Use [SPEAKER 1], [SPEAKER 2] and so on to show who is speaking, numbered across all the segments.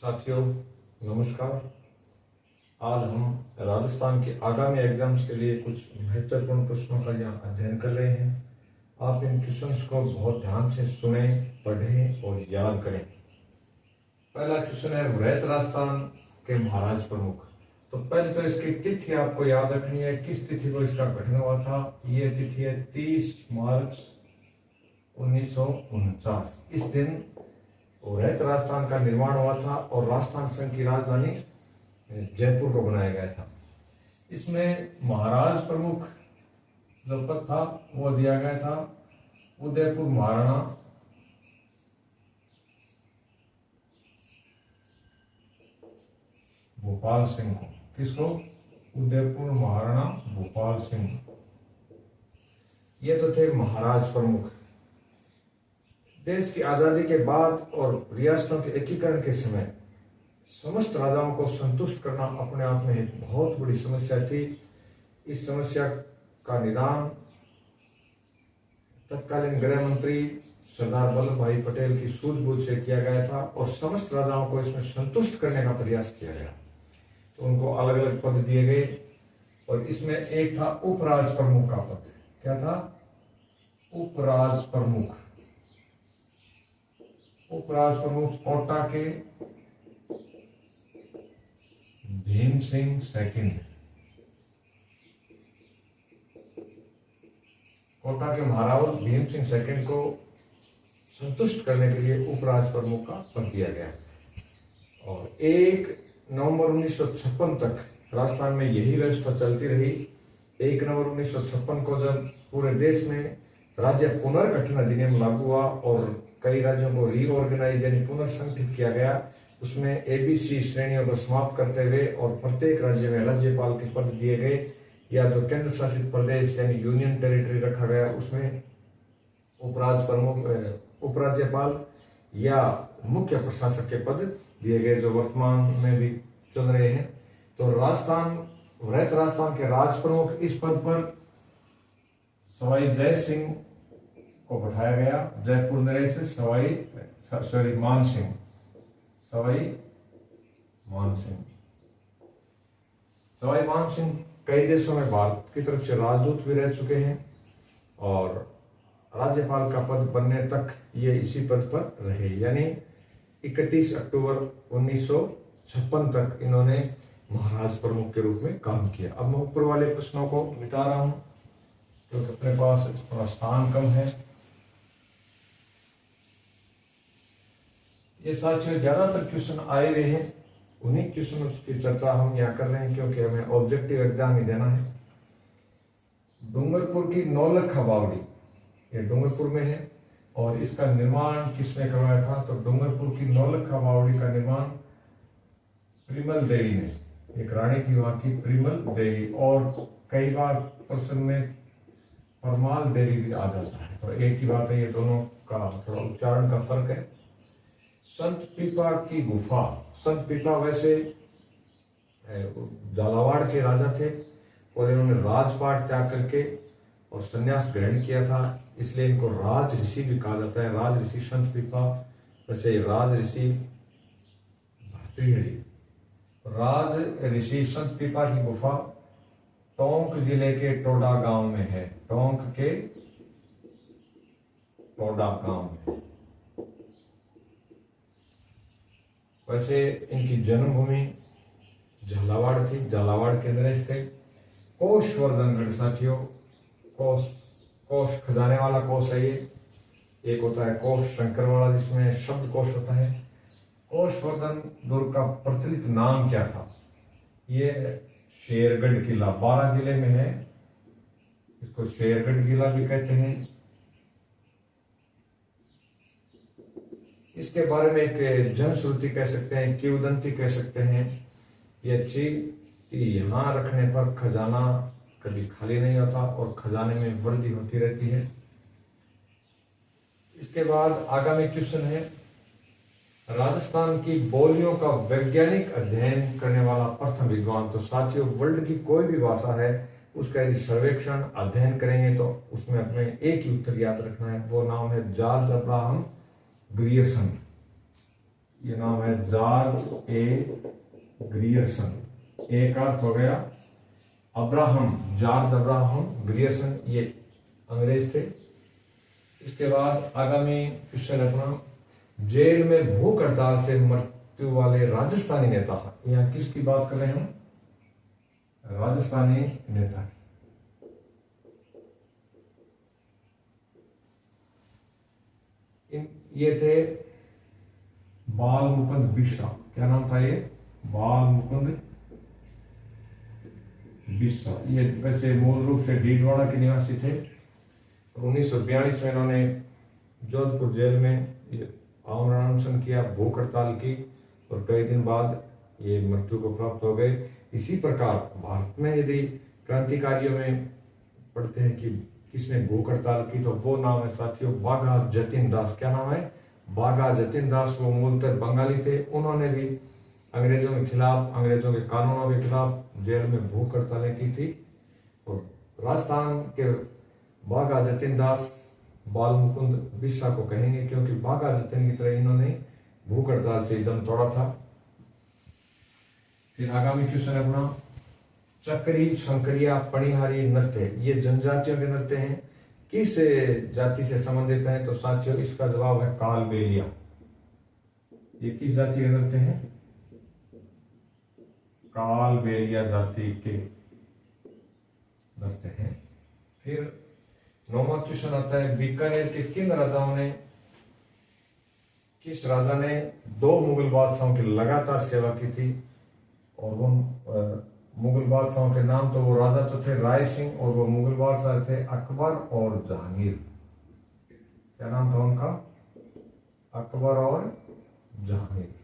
[SPEAKER 1] साथियों नमस्कार। आज हम राजस्थान के आगामी एग्जाम्स के लिए कुछ महत्वपूर्ण प्रश्नों का यहाँ अध्ययन कर रहे हैं। आप इन क्वेश्चंस को बहुत ध्यान से सुने, पढ़ें और याद करें। पहला क्वेश्चन है वृहत राजस्थान के महाराज प्रमुख। तो पहले तो इसकी तिथि आपको याद रखनी है, किस तिथि को इसका गठन हुआ था। ये तिथि है 30 मार्च 1949। इस दिन वृहत राजस्थान का निर्माण हुआ था और राजस्थान संघ की राजधानी जयपुर को बनाया गया था। इसमें महाराज प्रमुख जो पद था वो दिया गया था उदयपुर महाराणा भोपाल सिंह को। किसको? उदयपुर महाराणा भोपाल सिंह। ये तो थे महाराज प्रमुख। देश की आजादी के बाद और रियासतों के एकीकरण के समय समस्त राजाओं को संतुष्ट करना अपने आप में एक बहुत बड़ी समस्या थी। इस समस्या का निदान तत्कालीन गृह मंत्री सरदार वल्लभ भाई पटेल की सूझबूझ से किया गया था और समस्त राजाओं को इसमें संतुष्ट करने का प्रयास किया गया। तो उनको अलग अलग पद दिए गए और इसमें एक था उपराज प्रमुख का पद। क्या था? उपराज प्रमुख। उपराज प्रमुख कोटा के भीम सिंह सेकंड। कोटा के महारावल भीम सिंह सेकंड को संतुष्ट करने के लिए उपराज प्रमुख का पद दिया गया और 1 नवंबर 1956 तक राजस्थान में यही व्यवस्था चलती रही। 1 नवंबर 1956 को जब पूरे देश में राज्य पुनर्गठन अधिनियम लागू हुआ और कई राज्यों को रीऑर्गेनाइज यानी पुनर्संगठित किया गया, उसमें एबीसी श्रेणियों को समाप्त करते हुए और प्रत्येक राज्य में राज्यपाल के पद दिए गए या जो केंद्र शासित प्रदेश यानी यूनियन टेरिटरी रखा गया उसमें उपराज प्रमुख, उपराज्यपाल या मुख्य प्रशासक के पद दिए गए जो वर्तमान में भी चल रहे हैं। तो वृहत राजस्थान के राज प्रमुख इस पद पर सवाई जय सिंह को बैठाया गया। जयपुर नरेश से सवाई मान सिंह कई देशों में भारत की तरफ से राजदूत भी रह चुके हैं और राज्यपाल का पद बनने तक ये इसी पद पर रहे, यानी 31 अक्टूबर 1956 तक इन्होंने महाराज प्रमुख के रूप में काम किया। अब मैं ऊपर वाले प्रश्नों को मिटा रहा हूं क्योंकि अपने पास थोड़ा स्थान कम है। ये साथियों ज्यादातर क्वेश्चन आए हुए हैं, उन्हीं क्वेश्चन की चर्चा हम यहाँ कर रहे हैं क्योंकि हमें ऑब्जेक्टिव एग्जाम ही देना है। डूंगरपुर की नौलखा बावड़ी ये डूंगरपुर में है और इसका निर्माण किसने करवाया था? तो डूंगरपुर की नौलखा बावड़ी का निर्माण परिमल देवी ने, एक रानी थी वहां की परिमल देवी, और कई बार प्रश्न में परमाल देवी भी आ जाता है तो एक ही बात है, ये दोनों का थोड़ा उच्चारण का फर्क है। संत पीपा की गुफा। संत पीपा वैसे झालावाड़ के राजा थे और इन्होंने राजपाट त्याग करके और संन्यास ग्रहण किया था, इसलिए इनको राज ऋषि भी कहा जाता है। राज ऋषि संत पीपा, वैसे राज ऋषि भर्तृहरि। राज ऋषि संत पीपा की गुफा टोंक जिले के टोडा गांव में है। टोंक के टोडा गांव में। वैसे इनकी जन्मभूमि झालावाड़ थी, झालावाड़ के नरेश थे। कोषवर्धनगढ़ साथियों, कोष खजाने वाला कोष है ये। एक होता है कोष शंकर वाला जिसमें शब्द कोष होता है। कोषवर्धन दुर्ग का प्रचलित नाम क्या था? ये शेरगढ़ किला 12 जिले में है, इसको शेरगढ़ किला भी कहते हैं। इसके बारे में एक जनश्रुति कह सकते हैं, किंवदंती कह सकते हैं ये अच्छी कि यहाँ रखने पर खजाना कभी खाली नहीं होता और खजाने में वृद्धि होती रहती है। इसके बाद आगामी क्वेश्चन है राजस्थान की बोलियों का वैज्ञानिक अध्ययन करने वाला प्रथम विद्वान। तो साथियों वर्ल्ड की कोई भी भाषा है उसका यदि सर्वेक्षण अध्ययन करेंगे तो उसमें अपने एक ही उत्तर याद रखना है, वो नाम है जॉर्ज अब्राहम ग्रियर्सन। ये नाम है जॉर्ज ए ग्रियर्सन। ए का अर्थ हो गया अब्राहम, जॉर्ज अब्राहम ग्रियर्सन, ये अंग्रेज थे। इसके बाद आगामी क्वेश्चन अपना, जेल में भूख हड़ताल से मृत्यु वाले राजस्थानी नेता। यहाँ किसकी बात कर रहे हैं हम? राजस्थानी नेता। ये थे बाल मुकुंद बिश्रा। क्या नाम था ये? बाल मुकुंद बिश्रा। ये वैसे मूल रूप से डीडवाड़ा के निवासी थे। 1942 में इन्होंने जोधपुर जेल में आमरण अनशन किया, भूख हड़ताल की, और कई दिन बाद ये मृत्यु को प्राप्त हो गए। इसी प्रकार भारत में यदि क्रांतिकारियों में पढ़ते हैं कि किसने भूख हड़ताल की, तो वो नाम है साथियों बाघा जतीन दास। क्या नाम है? बाघा जतीन दास। वो मूलतः बंगाली थे। उन्होंने भी अंग्रेजों के खिलाफ, अंग्रेजों के कानूनों के खिलाफ जेल में भूख हड़तालें की थी। और राजस्थान के बाघा जतीन दास बाल मुकुंद बिश्रा को कहेंगे, क्योंकि बाघा जतीन की तरह इन्होंने भूख हड़ताल से दम तोड़ा था। फिर आगामी क्वेश्चन है अपना, चक्री, शंकरिया, पणिहारी नृत्य ये जनजातियों के नृत्य हैं। किस जाति से संबंधित हैं? तो साथियों इसका जवाब है कालबेलिया। ये किस जाति के नृत्य हैं? कालबेलिया जाति के नृत्य हैं। फिर 9वां क्वेश्चन आता है, बीकानेर के किस राजा ने 2 मुगल बादशाहों की लगातार सेवा की थी? और वो मुगल बादशाहों के नाम, तो वो राजा तो थे राय सिंह, और वो मुगल बादशाह थे अकबर और जहांगीर। क्या नाम था उनका? अकबर और जहांगीर।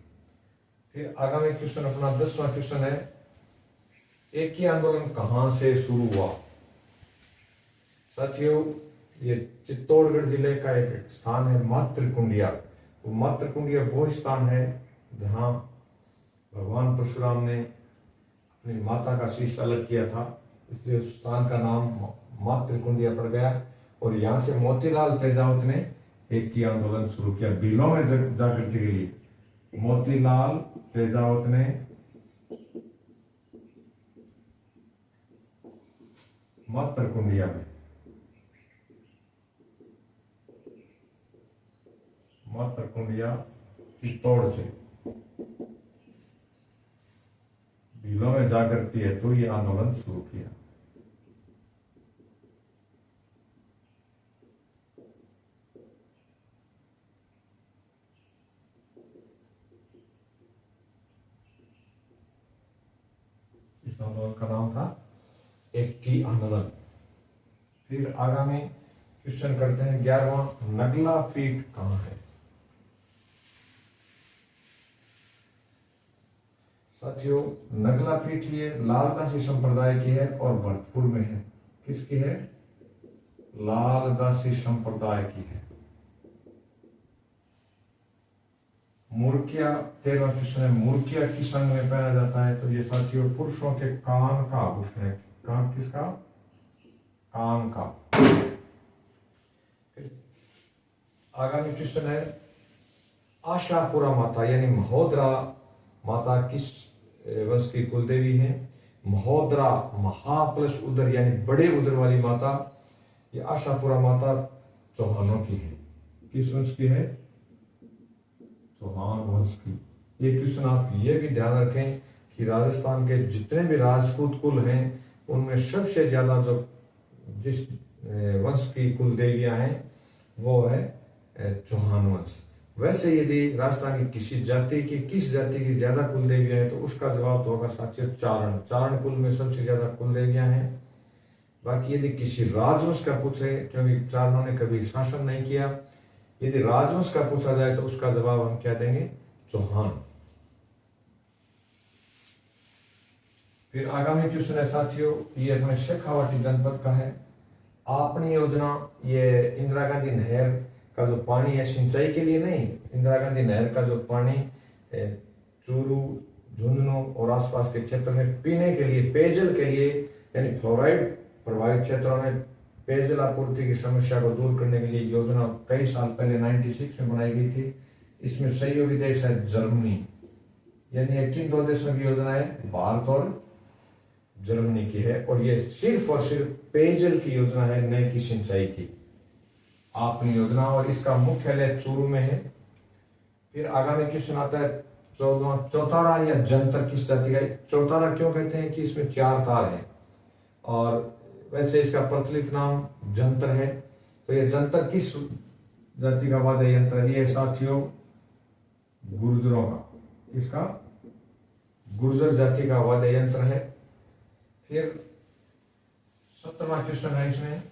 [SPEAKER 1] फिर आगामी क्वेश्चन अपना 10वां क्वेश्चन है, एक ही आंदोलन कहां से शुरू हुआ? साथियों ये चित्तौड़गढ़ जिले का एक स्थान है मातृकुंडिया। वो मातृकुंडिया वो स्थान है जहां भगवान परशुराम ने अपनी माता का शीश अलग किया था, इसलिए उस स्थान का नाम मातृकुंडिया पड़ गया। और यहाँ से मोतीलाल तेजावत ने एक ही आंदोलन शुरू किया भीलों में जागृति के लिए। मोतीलाल तेजावत ने मातृकुंडिया में, मातृकुंडिया चित्तौड़ से भीलों में जागृति है तो ये आंदोलन शुरू किया। इस आंदोलन का नाम था एक की आंदोलन। फिर आगामी क्वेश्चन करते हैं 11वां, नगला पीठ कहां है? साथियों नगला पीठ ये लालदासी संप्रदाय की है और भरतपुर में है। किसकी है? लालदासी संप्रदाय की है। मुर्किया 13वां क्वेश्चन है, मुर्किया किस अंग में पहना जाता है? तो ये साथियों पुरुषों के कान का आभूषण है। कान किसका? कान का। आगामी क्वेश्चन है, आशापुरा माता यानी महोदरा माता किस वंश की कुलदेवी है? महोदरा महा प्लस उदर यानी बड़े उदर वाली माता, ये आशापुरा माता चौहानों की है। किस वंश की है? चौहान वंश की। ये क्वेश्चन आप ये भी ध्यान रखें कि राजस्थान के जितने भी राजपूत कुल हैं उनमें सबसे ज्यादा जो जिस वंश की कुल देवियां हैं वो है चौहान वंश। वैसे यदि राजस्थान की किसी जाति की किस जाति की ज्यादा कुल देवियां हैं तो उसका जवाब तो होगा साथियों चारण। चारण कुल में सबसे ज्यादा कुल देवियां हैं। बाकी यदि किसी राजवंश का पूछे, क्योंकि चारणों ने कभी शासन नहीं किया, यदि राजवंश का पूछा जाए तो उसका जवाब हम क्या देंगे? चौहान। फिर आगामी क्वेश्चन है साथियों, ये अपने शेखावाटी जनपद का है। आपनी योजना ये इंदिरा गांधी नहर का जो पानी है सिंचाई के लिए नहीं, इंदिरा गांधी नहर का जो पानी चूरू, झुंझुनू और आसपास के क्षेत्र में पीने के लिए, पेयजल के लिए यानी फ्लोराइड प्रभावित क्षेत्रों में पेयजल आपूर्ति की समस्या को दूर करने के लिए योजना कई साल पहले 96 में बनाई गई थी। इसमें सहयोगी देश है जर्मनी, यानी ये किन दो देशों की योजना है? भारत और जर्मनी की है। और ये सिर्फ और सिर्फ पेयजल की योजना है, न कि सिंचाई की आपकी योजना, और इसका मुख्यालय चूरू में है। फिर आगामी क्वेश्चन आता है चौतारा या जंतर किस जाति का है? चौतारा क्यों कहते हैं? कि इसमें 4 तार हैं, और वैसे इसका प्रचलित नाम जंतर है। तो ये जंतर किस जाति का वाद्य यंत्र है? ये साथियों गुर्जरों का, इसका गुर्जर जाति का वाद्य यंत्र है। फिर 17वां क्वेश्चन है इसमें,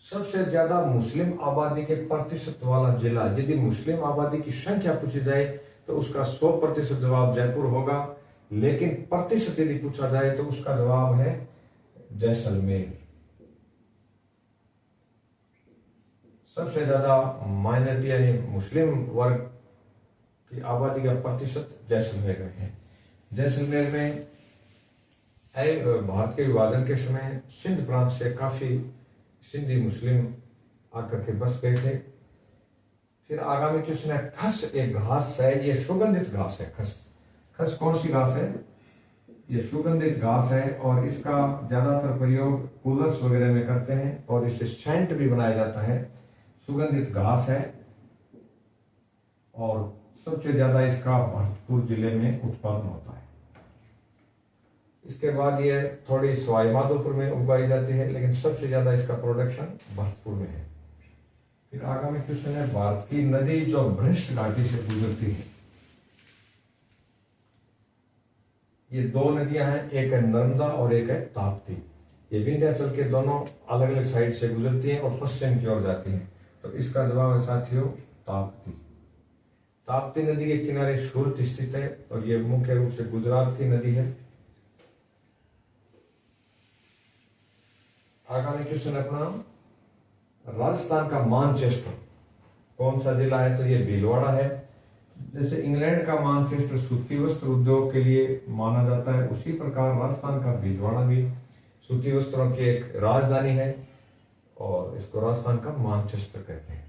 [SPEAKER 1] सबसे ज्यादा मुस्लिम आबादी के प्रतिशत वाला जिला। यदि मुस्लिम आबादी की संख्या पूछी जाए तो उसका 100% जवाब जयपुर होगा, लेकिन प्रतिशत यदि पूछा जाए तो उसका जवाब है जैसलमेर। सबसे ज्यादा माइनॉरिटी यानी मुस्लिम वर्ग की आबादी का प्रतिशत जैसलमेर में है। जैसलमेर में भारत के विभाजन के समय सिंध प्रांत से काफी सिंधी मुस्लिम आकर के बस गए थे। फिर आगामी क्वेश्चन है, खस एक घास है, ये सुगंधित घास है। खस कौन सी घास है? ये सुगंधित घास है, और इसका ज्यादातर प्रयोग कूलर्स वगैरह में करते हैं, और इससे सेंट भी बनाया जाता है। सुगंधित घास है, और सबसे ज्यादा इसका भरतपुर जिले में उत्पादन होता है। इसके बाद ये थोड़ी सवाई माधोपुर में उगाई जाती है, लेकिन सबसे ज्यादा इसका प्रोडक्शन भरतपुर में है। फिर आगामी क्वेश्चन है, भारत की नदी जो भ्रष्ट घाटी से गुजरती है, ये 2 नदियां हैं, एक है नर्मदा और एक है ताप्ती। ये विंध्याचल के दोनों अलग अलग साइड से गुजरती हैं और पश्चिम की ओर जाती हैं। तो इसका जवाब है साथियों ताप्ती। ताप्ती नदी के किनारे सूरत स्थित है, और ये मुख्य रूप से गुजरात की नदी है। आगामी क्वेश्चन अपना, राजस्थान का मानचेस्टर कौन सा जिला है? तो ये भीलवाड़ा है। जैसे इंग्लैंड का मानचेस्टर सूती वस्त्र उद्योग के लिए माना जाता है, उसी प्रकार राजस्थान का भीलवाड़ा भी सूती वस्त्रों की एक राजधानी है, और इसको राजस्थान का मानचेस्टर कहते हैं।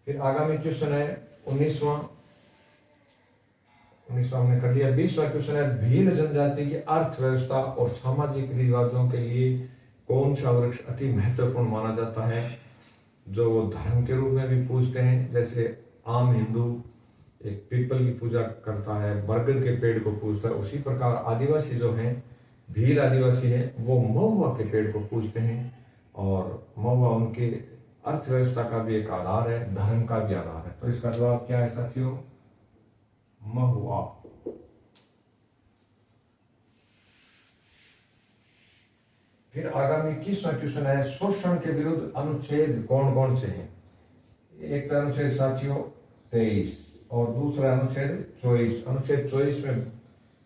[SPEAKER 1] फिर आगामी क्वेश्चन है 19वां हमने कर लिया। 20वां क्वेश्चन है, भील जनजाति की अर्थव्यवस्था और सामाजिक रिवाजों के लिए कौन सा वृक्ष अति महत्वपूर्ण माना जाता है, जो वो धर्म के रूप में भी पूजते हैं? जैसे आम हिंदू एक पीपल की पूजा करता है, बरगद के पेड़ को पूजता है, उसी प्रकार आदिवासी जो हैं, भील आदिवासी हैं, वो महुआ के पेड़ को पूजते हैं, और महुआ उनके अर्थव्यवस्था का भी एक आधार है, धर्म का भी आधार है। तो इसका जवाब क्या है साथियों? महुआ। फिर आगामी 21वां क्वेश्चन है, शोषण के विरुद्ध अनुच्छेद कौन कौन से हैं? एक तो अनुच्छेद साथियों 23 और दूसरा अनुच्छेद 24। अनुच्छेद 24 में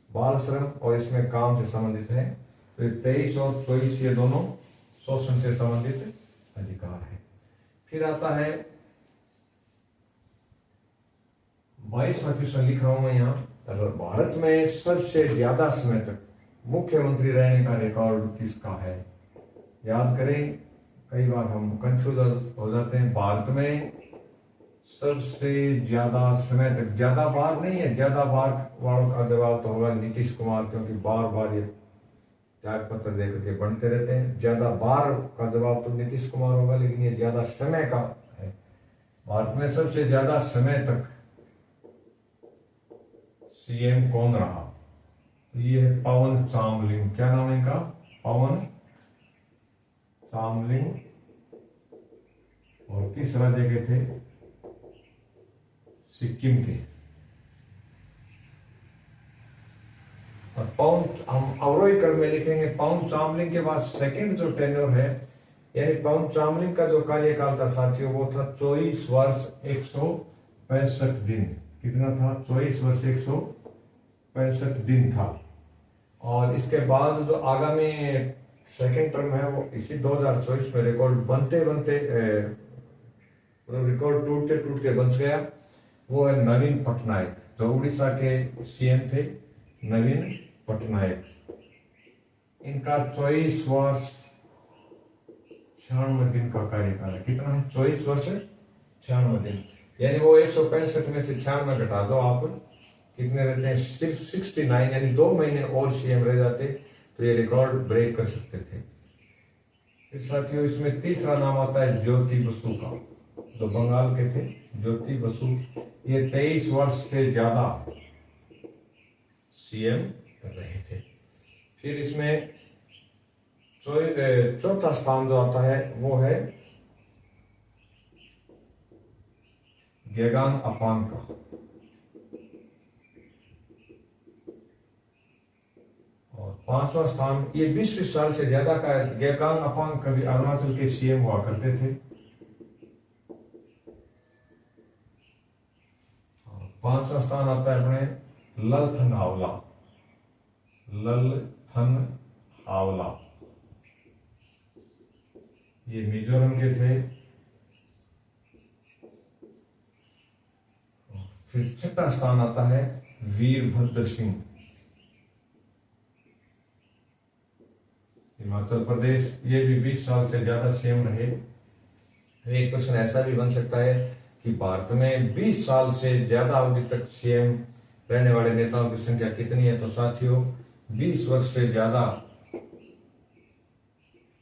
[SPEAKER 1] बाल श्रम और इसमें काम से संबंधित है, तो 23 और 24 ये दोनों शोषण से संबंधित अधिकार है। फिर आता है 22वां क्वेश्चन लिख रहा हूं मैं यहाँ, भारत में सबसे ज्यादा समय तक मुख्यमंत्री रहने का रिकॉर्ड किसका है? याद करें, कई बार हम कंफ्यूज हो जाते हैं। भारत में सबसे ज्यादा समय तक, ज्यादा बार नहीं है, ज्यादा बार वालों का जवाब तो होगा नीतीश कुमार, क्योंकि बार बार ये त्याग पत्र देकर के बढ़ते रहते हैं। ज्यादा बार का जवाब तो नीतीश कुमार होगा, लेकिन ये ज्यादा समय का है। भारत में सबसे ज्यादा समय तक सीएम कौन रहा? ये है पवन चामलिंग। क्या नाम है इनका? पवन चामलिंग। और किस राज्य के थे? सिक्किम के। और पवन, हम अवरोही क्रम में लिखेंगे, पवन चामलिंग के बाद सेकंड जो टेन्योर है, यानी पवन चामलिंग का जो कार्यकाल था साथियों, वो था 24 वर्ष 165 दिन। कितना था? 24 वर्ष 165 दिन था। और इसके बाद जो आगामी सेकेंड टर्म है, वो इसी 2024 में रिकॉर्ड बनते बनते रिकॉर्ड टूटते टूटते बच गया। वो है नवीन पटनायक, जो उड़ीसा के सीएम थे, नवीन पटनायक। इनका 24 वर्ष 96 दिन का कार्यकाल है। कितना है? 24 वर्ष 96 दिन, यानी वो 165 में से 96 घटा दो आप, कितने रहते हैं? सिर्फ 69, यानी 2 महीने और सीएम रह जाते तो ये रिकॉर्ड ब्रेक कर सकते थे। फिर साथियों इसमें तीसरा नाम आता है ज्योति बसु का, जो बंगाल के थे, ज्योति बसु। ये 23 वर्ष से ज्यादा सीएम रहे थे। फिर इसमें चौथा स्थान जो आता है वो है गेगान अपांग का। और 5वां स्थान, ये 20 साल से ज्यादा का है। गेगान अपांग कभी अरुणाचल के सीएम हुआ करते थे। 5वां स्थान आता है अपने ललथन हावला, ललथन हावला, ये मिजोरम के थे। फिर 6वां स्थान आता है वीरभद्र सिंह, हिमाचल प्रदेश। ये भी 20 साल से ज्यादा सीएम रहे। एक प्रश्न ऐसा भी बन सकता है कि भारत में 20 साल से ज्यादा अवधि तक सीएम रहने वाले नेताओं की संख्या कितनी है? तो साथियों 20 वर्ष से ज्यादा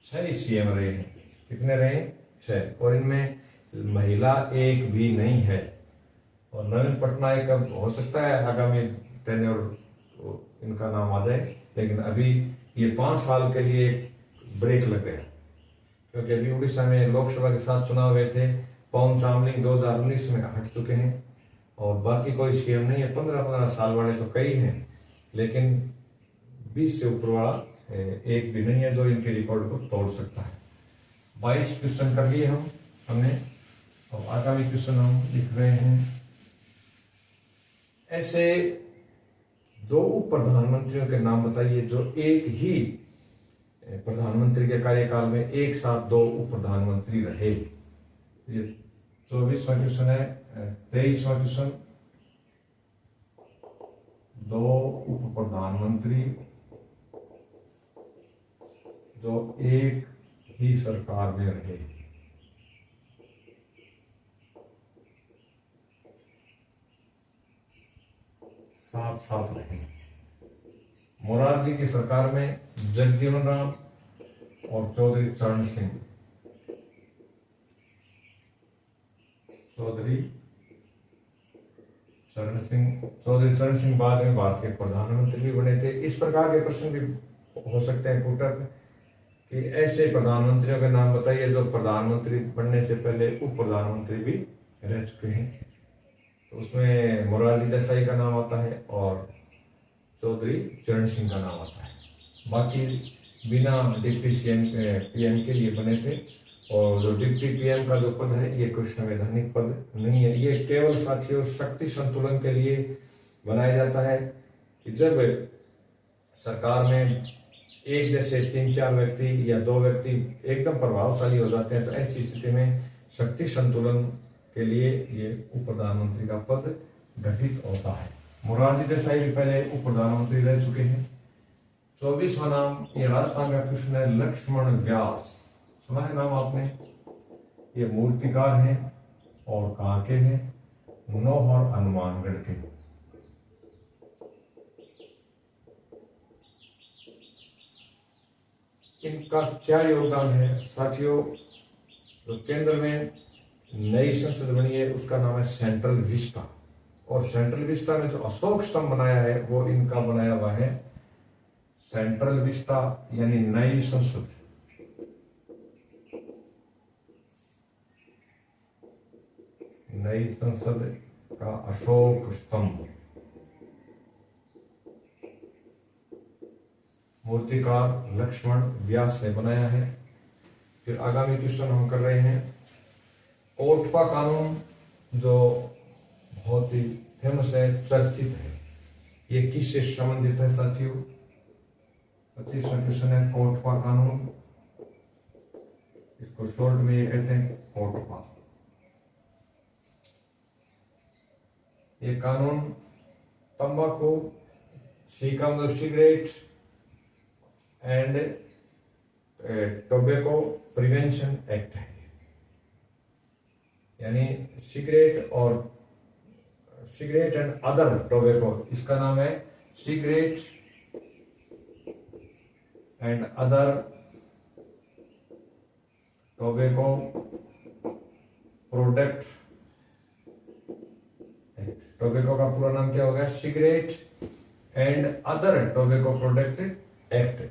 [SPEAKER 1] 6 सीएम रहे हैं। कितने रहे? 6, और इनमें महिला एक भी नहीं है। और नवीन पटनायक अब हो सकता है आगामी टेन्योर इनका नाम आ जाए, लेकिन अभी ये 5 साल के लिए ब्रेक लग गया, क्योंकि अभी उड़ीसा में लोकसभा के 7 चुनाव हुए थे। पवन चामलिंग 2019 में हट चुके हैं और बाकी कोई सीएम नहीं है। 15-15 साल वाले तो कई हैं, लेकिन 20 से ऊपर वाला एक भी नहीं है जो इनके रिकॉर्ड को तोड़ सकता है। 22 क्वेश्चन कर लिए हमने। और आगामी क्वेश्चन हम लिख रहे हैं, ऐसे 2 उप प्रधानमंत्रियों के नाम बताइए जो एक ही प्रधानमंत्री के कार्यकाल में एक साथ 2 उप प्रधानमंत्री रहे। ये 24वां क्वेश्चन है। 23वां क्वेश्चन, 2 उप प्रधानमंत्री जो एक ही सरकार में रहे। साथ रहे। मोरारजी की सरकार में जगजीवन राम और चौधरी चरण सिंह। चौधरी चरण सिंह बाद में भारत के प्रधानमंत्री भी बने थे। इस प्रकार के प्रश्न भी हो सकते हैं पुटअप कि ऐसे प्रधानमंत्रियों के नाम बताइए जो प्रधानमंत्री बनने से पहले उप प्रधानमंत्री भी रह चुके हैं। तो उसमें मोरारजी देसाई का नाम आता है और चौधरी चरण सिंह का नाम आता है। बाकी बिना डिप्टी पीएम के लिए बने थे। और जो डिप्टी पीएम का जो पद है ये कोई संवैधानिक पद नहीं है। ये केवल साथियों शक्ति संतुलन के लिए बनाया जाता है कि जब सरकार में एक जैसे 3-4 व्यक्ति या 2 व्यक्ति एकदम प्रभावशाली हो जाते हैं, तो ऐसी स्थिति में शक्ति संतुलन के लिए ये उप प्रधानमंत्री का पद गठित होता है। मोरारजी देसाई भी पहले उप प्रधानमंत्री रह चुके हैं। 24वां नाम, ये राजस्थान का कृष्ण है, लक्ष्मण व्यास। सुना है नाम आपने? ये मूर्तिकार हैं और कहाँ के हैं? नौहर हनुमानगढ़ के। इनका क्या योगदान है साथियों? तो केंद्र में नई संसद बनी है, उसका नाम है सेंट्रल विस्टा। और सेंट्रल विस्टा में जो अशोक स्तंभ बनाया है वो इनका बनाया हुआ है। सेंट्रल विस्टा यानी नई संसद। नई संसद का अशोक स्तंभ मूर्तिकार लक्ष्मण व्यास ने बनाया है। फिर आगामी क्वेश्चन हम कर रहे हैं, कोटपा कानून जो बहुत ही फेमस है, चर्चित है, ये किससे संबंधित है साथियों? 25वां क्वेश्चन है, कोटपा कानून, इसको शॉर्ट में ये कहते हैं कोटपा। ये कानून तंबाकू, cigarette and tobacco prevention act है, यानी सिगरेट एंड अदर टोबैको, इसका नाम है cigarette and other tobacco product act. Tobacco का पूरा नाम क्या हो गया? Cigarette and other tobacco product act.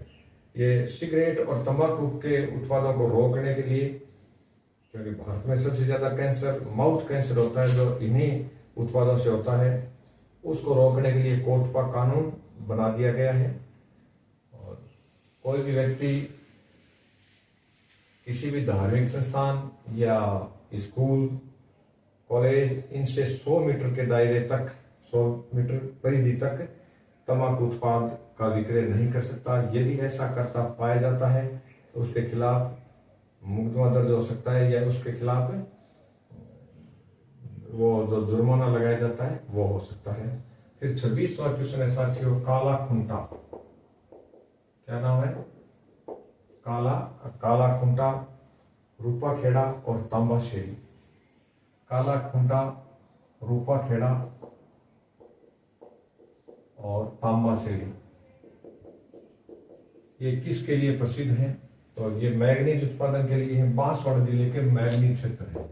[SPEAKER 1] ये सिगरेट और तंबाकू के उत्पादों को रोकने के लिए, क्योंकि भारत में सबसे ज्यादा कैंसर, माउथ कैंसर होता है जो इन्हीं उत्पादों से होता है, उसको रोकने के लिए कोर्ट का कानून बना दिया गया है। और कोई भी व्यक्ति किसी भी धार्मिक संस्थान या स्कूल, कॉलेज, इनसे 100 मीटर के दायरे तक, 100 मीटर परिधि तक तंबाकू उत्पाद का विक्रय नहीं कर सकता। यदि ऐसा करता पाया जाता है तो उसके खिलाफ मुकदमा दर्ज हो सकता है, या उसके खिलाफ वो जो जुर्माना लगाया जाता है वो हो सकता है। फिर 26वां क्वेश्चन है साथियों, काला खूंटा। क्या नाम है? काला खूंटा, रूपा खेड़ा और तांबा शेरी। काला खूंटा, रूपा खेड़ा और तांबा शेरी, ये किसके लिए प्रसिद्ध है? तो ये मैग्नीज उत्पादन के लिए है। बांसवाड़ा जिले के मैग्नीज क्षेत्र है।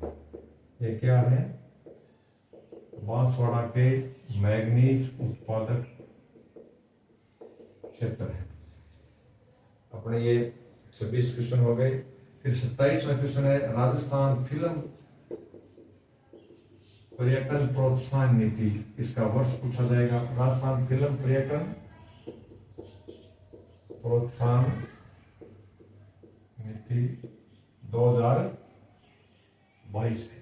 [SPEAKER 1] ये क्या है? बांसवाड़ा के मैग्नीज उत्पादक क्षेत्र है। अपने ये 26 क्वेश्चन हो गए। फिर 27वां क्वेश्चन है, राजस्थान फिल्म पर्यटन प्रोत्साहन नीति, इसका वर्ष पूछा जाएगा। राजस्थान फिल्म पर्यटन प्रोत्साहन नीति 2022 है।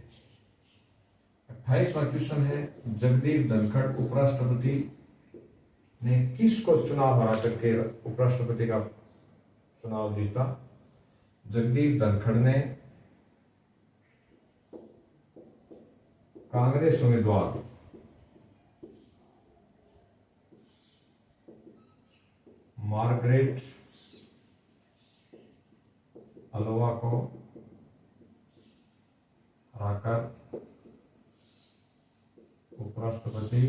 [SPEAKER 1] 28वां क्वेश्चन है, जगदीप धनखड़ उपराष्ट्रपति ने किसको चुनाव हरा करके उपराष्ट्रपति का चुनाव जीता? जगदीप धनखड़ ने कांग्रेस उम्मीदवार मार्गरेट अल्वा को हराकर उपराष्ट्रपति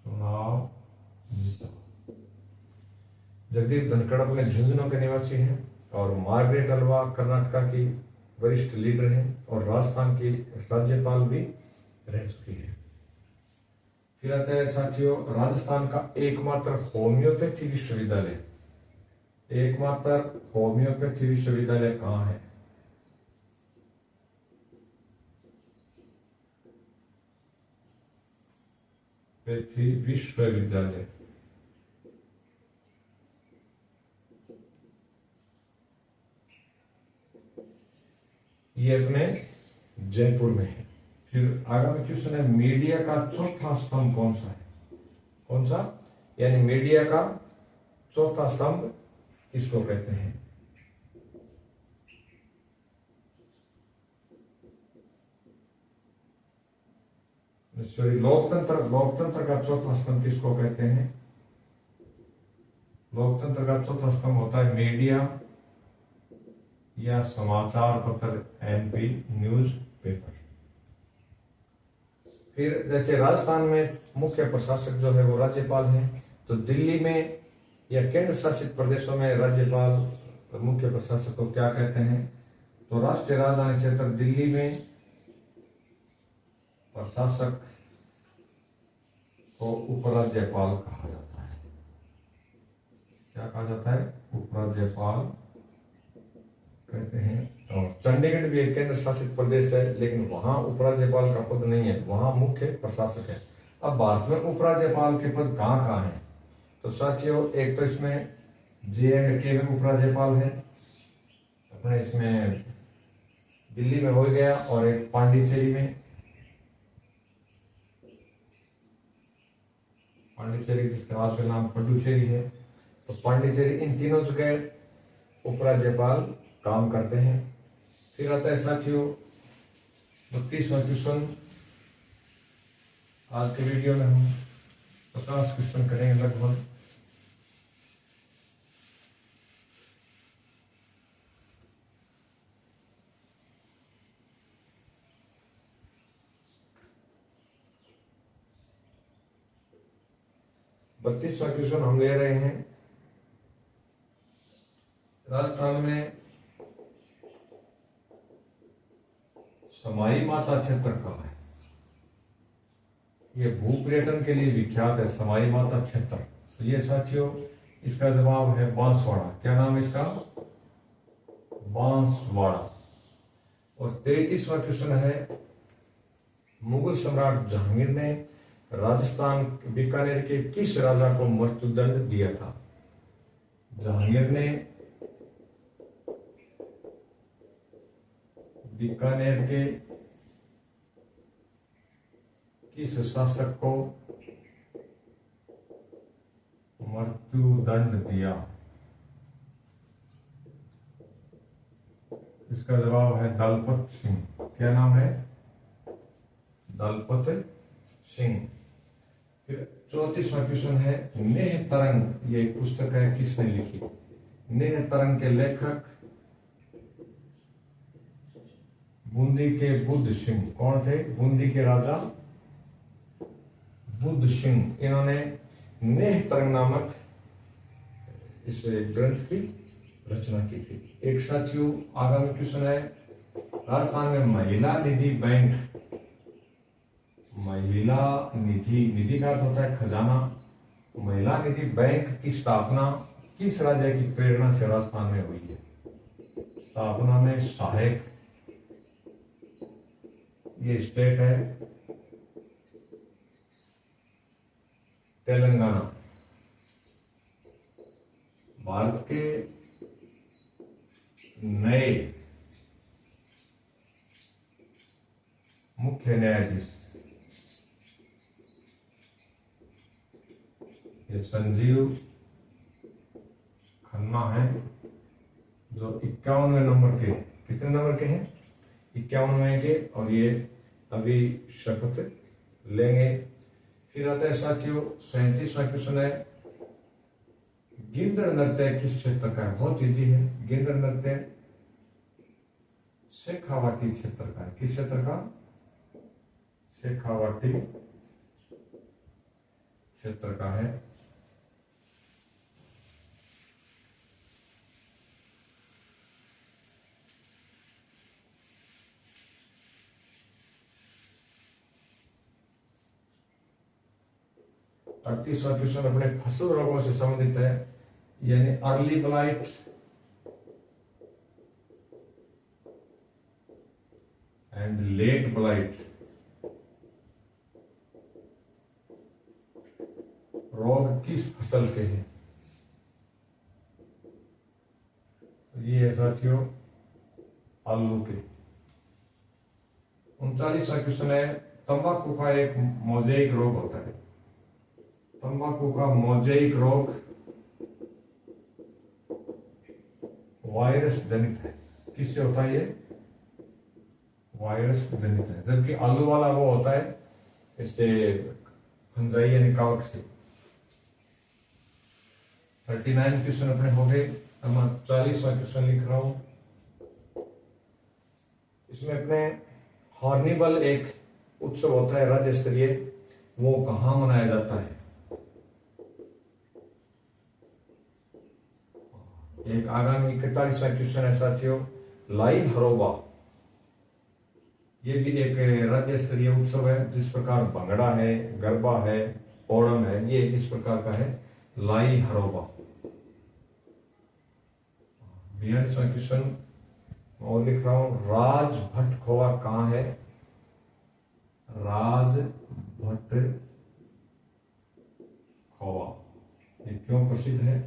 [SPEAKER 1] चुनाव जीता। जगदीप धनखड़ अपने झुंझुनू के निवासी हैं और मार्गरेट अल्वा कर्नाटका की वरिष्ठ लीडर हैं और राजस्थान की राज्यपाल भी रह चुकी है। फिर आता है साथियों, राजस्थान का एकमात्र होम्योपैथी विश्वविद्यालय, एकमात्र होम्योपैथी विश्वविद्यालय कहाँ है? पैथी विश्वविद्यालय, ये अपने जयपुर में है। फिर आगामी क्वेश्चन है, मीडिया का चौथा स्तंभ कौन सा है? कौन सा? यानी मीडिया का चौथा स्तंभ किसको कहते हैं? सॉरी, लोकतंत्र का चौथा स्तंभ किसको कहते हैं? लोकतंत्र का चौथा स्तंभ होता है मीडिया या समाचार पत्र, एनपी न्यूज पेपर। फिर जैसे राजस्थान में मुख्य प्रशासक जो है वो राज्यपाल है, तो दिल्ली में या केंद्र शासित प्रदेशों में राज्यपाल मुख्य प्रशासक को क्या कहते हैं? तो राष्ट्रीय राजधानी क्षेत्र दिल्ली में प्रशासक को उपराज्यपाल कहा जाता है। क्या कहा जाता है? उपराज्यपाल कहते हैं। और चंडीगढ़ भी एक केंद्र शासित प्रदेश है, लेकिन वहां उपराज्यपाल का पद नहीं है, वहां मुख्य प्रशासक है। अब भारत में उपराज्यपाल के पद कहाँ कहाँ हैं? तो साथियों, एक तो इसमें JNK में उपराज्यपाल है, अपने इसमें दिल्ली में हो गया, और एक पांडिचेरी में, पांडिचेरी जिसका आज का नाम पुडुचेरी है, तो पांडिचेरी, इन तीनों जगह उपराज्यपाल काम करते हैं। फिर आता है साथियों 32वां क्वेश्चन। आज के वीडियो में हम 50 क्वेश्चन करेंगे लगभग। 32वां क्वेश्चन हम ले रहे हैं। राजस्थान में समाई माता क्षेत्र कहाँ है? ये भू पर्यटन के लिए विख्यात है समाई माता क्षेत्र। तो ये साथियों इसका जवाब है बांसवाड़ा। क्या नाम है इसका? बांसवाड़ा। और 33वां क्वेश्चन है, मुगल सम्राट जहांगीर ने राजस्थान बीकानेर के किस राजा को मृत्युदंड दिया था? जहांगीर ने बीकानेर के किस शासक को मृत्युदंड दिया? इसका जवाब है दलपत सिंह। क्या नाम है? दलपत सिंह। फिर 34वां क्वेश्चन है, नेह तरंग ये पुस्तक है, किसने लिखी? नेह तरंग के लेखक बूंदी के बुद्ध सिंह। कौन थे? बूंदी के राजा बुद्ध सिंह। इन्होंने नेह तरंग नामक इस ग्रंथ की रचना की थी। एक साथियों आगामी क्वेश्चन है, राजस्थान में महिला निधि बैंक, महिला निधि का अर्थ होता है खजाना, महिला निधि बैंक की स्थापना किस राज्य की प्रेरणा से राजस्थान में हुई है? स्थापना में सहायक, ये स्टेट है तेलंगाना। भारत के नए मुख्य न्यायाधीश ये संजीव खन्ना है, जो 51वें नंबर के, कितने नंबर के हैं? 51वें के, और ये अभी शपथ लेंगे। फिर आता है साथियों 37वां क्वेश्चन है, गिंदड़ नृत्य किस क्षेत्र का है? बहुत इजी है। गिंदड़ नृत्य शेखावाटी क्षेत्र का है। किस क्षेत्र का? शेखावाटी क्षेत्र का है। और 30वां क्वेश्चन अपने फसल रोगों से संबंधित है, यानी early blight, and let blight रोग किस फसल के हैं? ये है साथियों आलू के। 39वां क्वेश्चन है, तंबाकू का एक मोज़ेक रोग होता है। तंबाकू का मोज़ेक रोग वायरस जनित है। किससे होता है? ये वायरस जनित है। जबकि आलू वाला वो होता है इससे फंजाई यानी कवक से। 39 क्वेश्चन अपने हो गए। अब मैं 40वां क्वेश्चन लिख रहा हूं। इसमें अपने हॉर्निबल एक उत्सव होता है राज्य स्तरीय, वो कहां मनाया जाता है? एक आगामी 41वां क्वेश्चन है साथियों, लाई हरोबा, ये भी एक राज्य स्तरीय उत्सव है। जिस प्रकार भंगड़ा है, गरबा है, ओणम है, ये इस प्रकार का है लाई हरोबा। 42वां क्वेश्चन और लिख रहा हूं, राज भट्ट खोवा कहां है? राज भट्ट खोवा ये क्यों प्रसिद्ध है?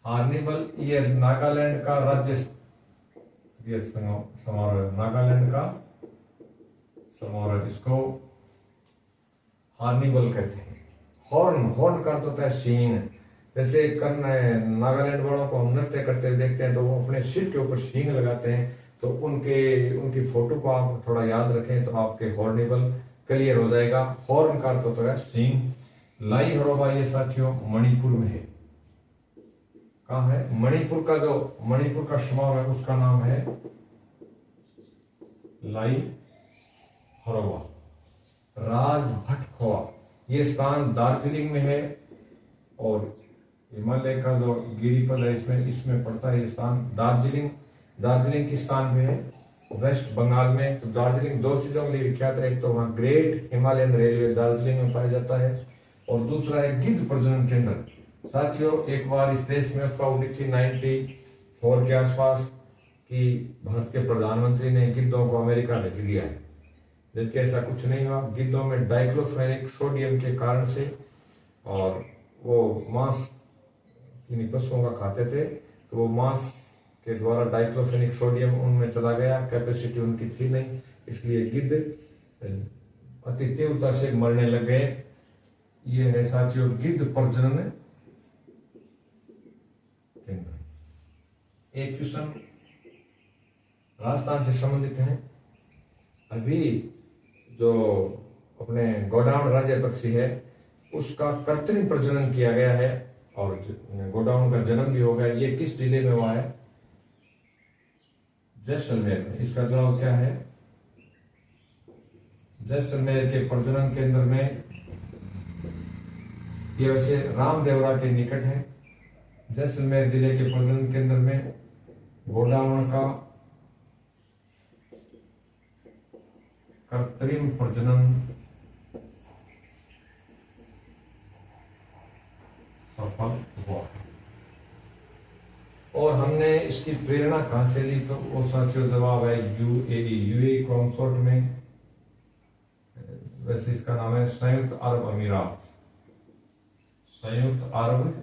[SPEAKER 1] हार्निबल ये नागालैंड का राज्य समारोह, नागालैंड का समारोह, इसको हार्निबल कहते हैं। हॉर्न का अर्थ होता है सींग। जैसे नागालैंड वालों को हम नृत्य करते हुए देखते हैं तो वो अपने सिर के ऊपर सींग लगाते हैं, तो उनकी फोटो को आप थोड़ा याद रखें तो आपके हॉर्निबल क्लियर हो जाएगा। हॉर्न का अर्थ होता है सींग। लाई हरोबा ये साथियों मणिपुर में है। कहाँ है? मणिपुर का समारोह है उसका नाम है लाई हरोबा। राज भट्ट खोवा ये स्थान दार्जिलिंग में है और हिमालय का जो गिरिपद है इसमें इसमें पड़ता है ये स्थान। दार्जिलिंग किस स्थान पे है? वेस्ट बंगाल में। तो दार्जिलिंग दो चीजों के लिए विख्यात है, एक तो वहाँ ग्रेट हिमालयन रेलवे दार्जिलिंग में पाया जाता है और दूसरा है गिद्ध प्रजनन केंद्र। साथियों, एक बार इस देश में अफवाह उठी थी 94 के आसपास कि भारत के प्रधानमंत्री ने गिद्धों को अमेरिका भेज दिया है, जबकि ऐसा कुछ नहीं हुआ। गिद्धों में डाइक्लोफेनिक सोडियम के कारण से, और वो मांस किन्हीं पशुओं का खाते थे तो वो मांस के द्वारा डाइक्लोफेनिक सोडियम उनमें चला गया, कैपेसिटी उनकी थी नहीं, इसलिए गिद्ध अति तीव्रता से मरने लग गए। ये है साथियों गिद्ध प्रजनन केंद्र। एक क्वेश्चन राजस्थान से संबंधित है। अभी जो अपने गोडाउन राज्य पक्षी है उसका कृत्रिम प्रजनन किया गया है और गोडाउन का जन्म भी हो गया। ये किस जिले में हुआ है? जैसलमेर में। इसका जवाब क्या है? जैसलमेर के प्रजनन केंद्र में। ये वैसे रामदेवरा के निकट है। जैसलमेर जिले के प्रजनन केंद्र में गोडाउन का कृत्रिम प्रजनन सफल हुआ। और हमने इसकी प्रेरणा कहां से ली? तो वो साथियों जवाब है यूएई कंसोर्ट में। वैसे इसका नाम है संयुक्त अरब अमीरात। संयुक्त अरब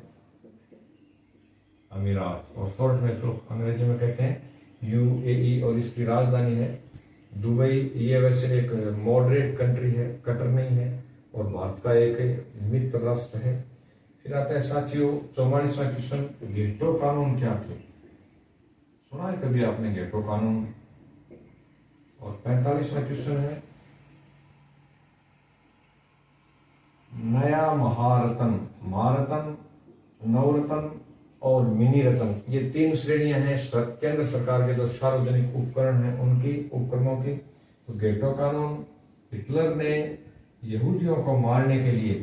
[SPEAKER 1] अमीरात और शॉर्ट में तो अंग्रेजी में कहते हैं यूएई, और इसकी राजधानी है दुबई। ये वैसे एक मॉडरेट कंट्री है, कतर नहीं है, और भारत का एक मित्र राष्ट्र है। फिर आता है साथियों 44वां क्वेश्चन, गेटो कानून क्या थे? सुना है कभी आपने गेटो कानून? और 45वां क्वेश्चन है नया महारत्न, महारत्न, नवरत्न और मिनी रत्न, ये 3 श्रेणियां हैं केंद्र सरकार के जो सार्वजनिक उपकरण हैं उनकी, उपकरणों की। तो गेटो कानून, हिटलर ने यहूदियों को मारने के लिए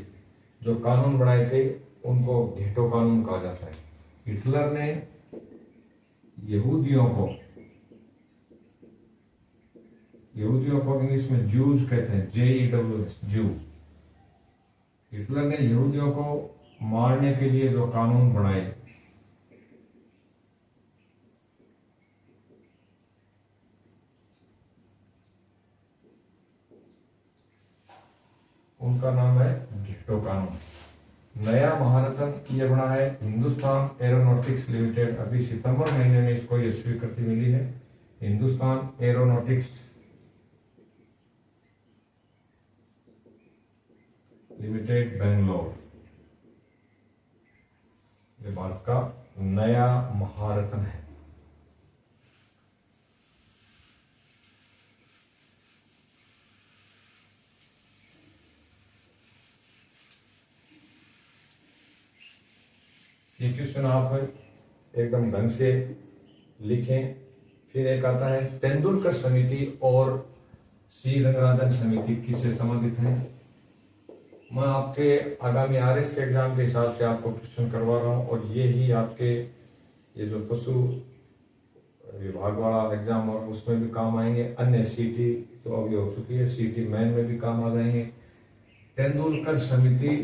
[SPEAKER 1] जो कानून बनाए थे उनको गेटो कानून कहा जाता है। हिटलर ने यहूदियों को इंग्लिश में जूज कहते हैं, JEWS, जू। हिटलर ने यहूदियों को मारने के लिए जो कानून बनाए उनका नाम है गेटो कानून। नया महारत्न ये बना है हिंदुस्तान एरोनॉटिक्स लिमिटेड। अभी सितंबर महीने में इसको ये स्वीकृति मिली है, हिंदुस्तान एरोनॉटिक्स लिमिटेड बेंगलोर। ये भारत का नया महारत्न है। ये क्वेश्चन आप एकदम ढंग से लिखें। फिर एक आता है तेंदुलकर समिति और सी रंगराजन समिति किससे संबंधित है? मैं आपके आगामी RS के एग्जाम के हिसाब से आपको क्वेश्चन करवा रहा हूं, और ये ही आपके ये जो पशु विभाग वाला एग्जाम और उसमें भी काम आएंगे। अन्य सीटी तो अभी हो चुकी है, सीटी मैन में भी काम आ जाएंगे। तेंदुलकर समिति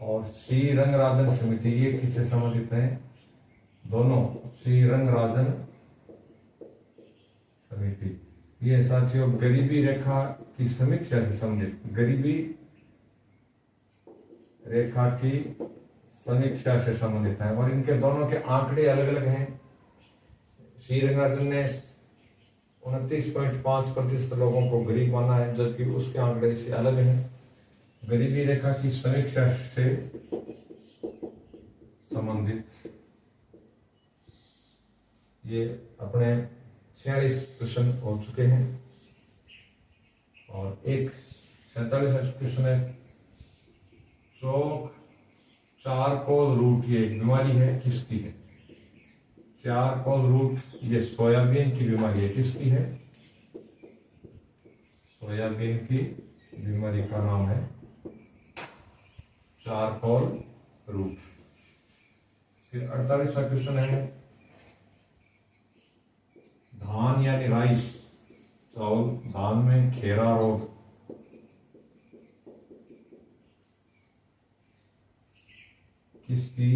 [SPEAKER 1] और श्री रंगराजन समिति ये किससे संबंधित है? दोनों श्री रंगराजन समिति। ये साथियों गरीबी रेखा की समीक्षा से संबंधित, गरीबी रेखा की समीक्षा से संबंधित है, और इनके दोनों के आंकड़े अलग अलग हैं। श्री रंगराजन ने 29.5% लोगों को गरीब माना है, जबकि उसके आंकड़े इससे अलग हैं। गरीबी रेखा की समीक्षा से संबंधित ये अपने 46 प्रश्न हो चुके हैं, और एक 47 प्रश्न है चारकोल रूट, ये एक बीमारी है, किसकी है? चारकोल रूट ये सोयाबीन की बीमारी है, किसकी है? सोयाबीन की बीमारी का नाम है चारकोल रूट। फिर 48वां क्वेश्चन है धान यानी राइस चावल, धान में खेरा रोग किसकी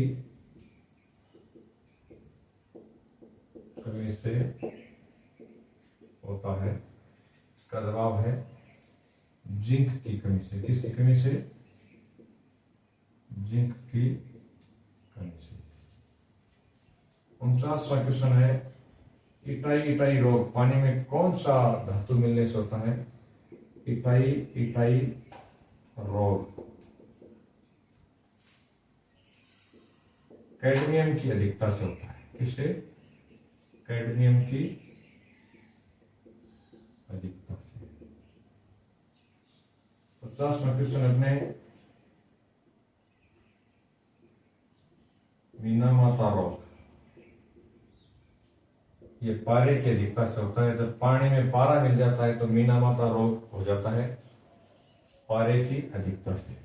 [SPEAKER 1] कमी से होता है? इसका जवाब है जिंक की कमी से। किसकी कमी से? जिंक की कमी से। 49वां क्वेश्चन है इटाई इटाई रोग पानी में कौन सा धातु मिलने से होता है? इटाई इटाई रोग कैडमियम की अधिकता से होता है। किससे? कैडमियम की अधिकता से। 50वां क्वेश्चन अपने मीना माता रोग, ये पारे की अधिकता से होता है। जब पानी में पारा मिल जाता है तो मीना माता रोग हो जाता है पारे की अधिकता से।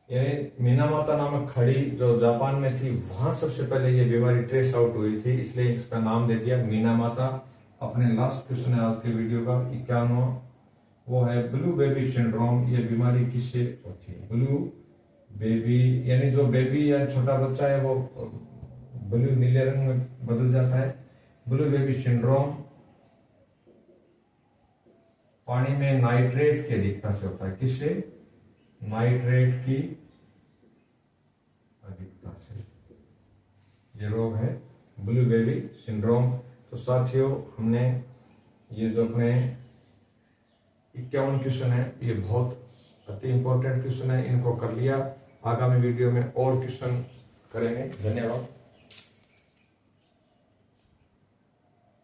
[SPEAKER 1] यानी मीना माता नामक खड़ी जो जापान में थी वहां सबसे पहले ये बीमारी ट्रेस आउट हुई थी, इसलिए इसका नाम दे दिया मीना माता। अपने लास्ट क्वेश्चन है आज के वीडियो का 51वां, वो है ब्लू बेबी सिंड्रोम। ये बीमारी किससे होती है? ब्लू बेबी यानी जो बेबी या छोटा बच्चा है वो ब्लू नीले रंग में बदल जाता है। ब्लू बेबी सिंड्रोम पानी में नाइट्रेट की अधिकता से होता है। किससे? नाइट्रेट की अधिकता से ये रोग है ब्लू बेबी सिंड्रोम। तो साथियों हमने ये जो अपने 51 क्वेश्चन है ये बहुत अति इंपॉर्टेंट क्वेश्चन है, इनको कर लिया। आगामी वीडियो में और क्वेश्चन करेंगे। धन्यवाद।